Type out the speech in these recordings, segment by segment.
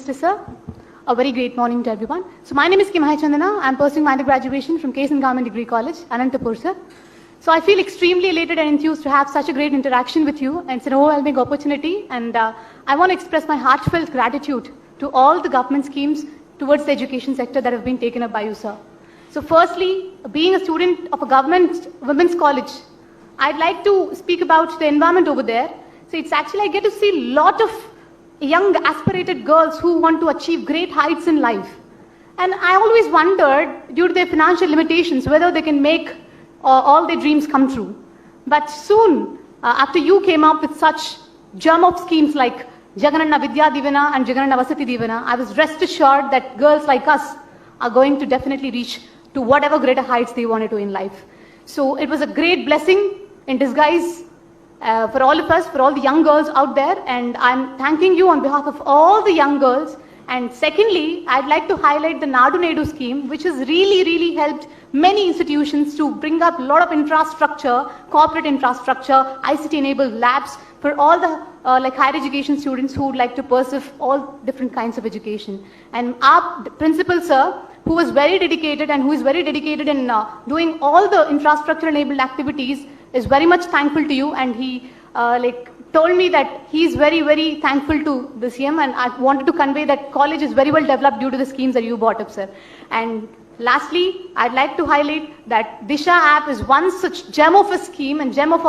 Minister, sir. A very great morning to everyone. So my name is Kimahai Chandana. I'm pursuing my undergraduation from KSN Government Degree College, Anantapur, sir. So I feel extremely elated and enthused to have such a great interaction with you. And it's an overwhelming opportunity. And I want to express my heartfelt gratitude to all the government schemes towards the education sector that have been taken up by you, sir. So firstly, being a student of a government women's college, I'd like to speak about the environment over there. So it's actually, I get to see a lot of young aspirated girls who want to achieve great heights in life. And I always wondered, due to their financial limitations, whether they can make all their dreams come true. But soon, after you came up with such germ of schemes like Jagananna Vidya Divana and Jagananna Vasati Divana, I was rest assured that girls like us are going to definitely reach to whatever greater heights they wanted to in life. So it was a great blessing in disguise for all of us, for all the young girls out there, and I'm thanking you on behalf of all the young girls. And secondly, I'd like to highlight the Nadu Nedu scheme, which has really helped many institutions to bring up a lot of infrastructure, corporate infrastructure, ICT-enabled labs for all the higher education students who would like to pursue all different kinds of education. And our principal, sir, who was very dedicated and who is very dedicated in doing all the infrastructure-enabled activities, is very much thankful to you, and he told me that he is very thankful to the CM, and I wanted to convey that college is very well developed due to the schemes that you brought up, sir. And lastly, I'd like to highlight that Disha app is one such gem of a scheme and gem of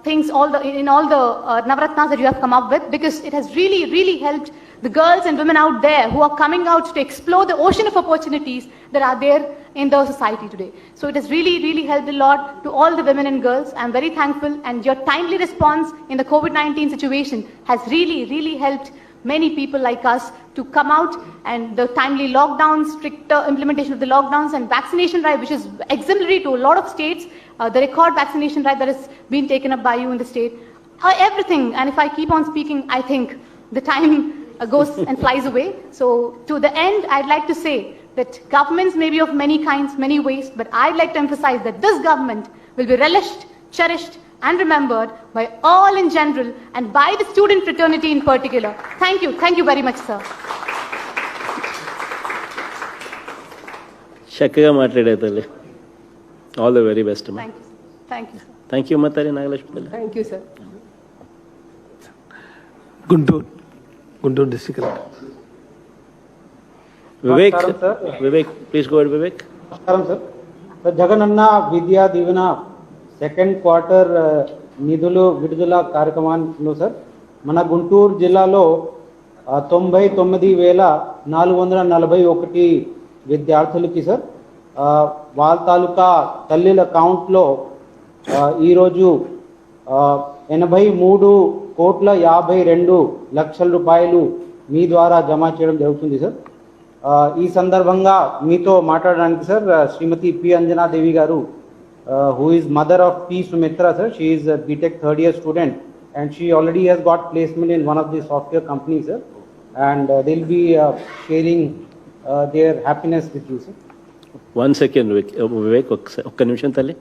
things in all the Navaratnas that you have come up with, because it has really helped the girls and women out there who are coming out to explore the ocean of opportunities that are there in the society today. So it has really helped a lot to all the women and girls. I'm very thankful, and your timely response in the COVID-19 situation has really helped many people like us to come out, and the timely lockdowns, stricter implementation of the lockdowns, and vaccination drive, which is exemplary to a lot of states, the record vaccination drive that has been taken up by you in the state, everything. And if I keep on speaking, I think the time goes and flies away. So to the end, I'd like to say that governments may be of many kinds, many ways, but I'd like to emphasize that this government will be relished, cherished, and remembered by all in general, and by the student fraternity in particular. Thank you very much, sir. చక్కగా మాట్లాడారు తల్లి. All the very best అమ్మా. Thank you, sir. Thank you అమ్మా తల్లి నాగలక్ష్మి తల్లి. Thank you, sir. Guntur district Vivek please go ahead Vivek. నమస్కారం sir. Jagananna Vidya Deevena second quarter నిధులు విడుదల కార్యక్రమంలో సార్ మన గుంటూరు జిల్లాలో 99,441 విద్యార్థులకి సార్ వాళ్ళ తాలూకా తల్లిల అకౌంట్లో ఈరోజు 83,52 రూపాయలు మీ ద్వారా జమ చేయడం జరుగుతుంది సార్. ఈ సందర్భంగా మీతో మాట్లాడడానికి సార్ శ్రీమతి పి అంజనాదేవి గారు, who is mother of P. Sumitra, sir. She is a BTech third year student, and she already has got placement in one of the software companies, sir. And they'll be sharing their happiness with you, sir. 1 second, Vivek. ఒక్క నిమిషం తల్లి.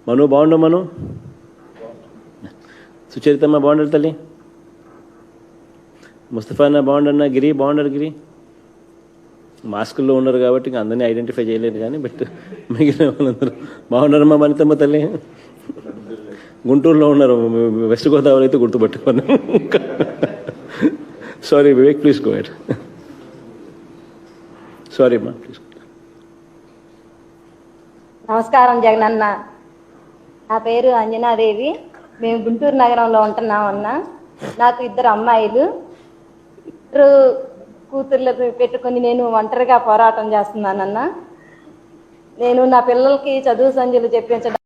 మను బాగుండు మను. సుచరితమ్మ బాగుండరు తల్లి. ముస్తఫానా బాగుండన్నా, గిరి బాగుండరు. గిరి మాస్కుల్లో ఉన్నారు కాబట్టి ఇంకా అందరినీ identify చేయలేదు, కానీ బట్ మిగిలిన వాళ్ళందరూ బాగున్నారమ్మా. మనితమ్మ తల్లి గుంటూరులో ఉన్నారు, వెస్ట్ గోదావరి అయితే గుర్తుపట్టుకున్నాం. Sorry Vivek, please go ahead. Sorry అమ్మా, ప్లీజ్. నమస్కారం జగనన్న. నా పేరు అంజనాదేవి. మేము గుంటూరు నగరంలో ఉంటున్నామన్నా. నాకు 2 అమ్మాయిలు, 2 కూతుర్లు పెట్టుకొని నేను ఒంటరిగా పోరాటం చేస్తున్నానన్నా. నేను నా పిల్లలకి చదువు సంధ్యలు చెప్పించడం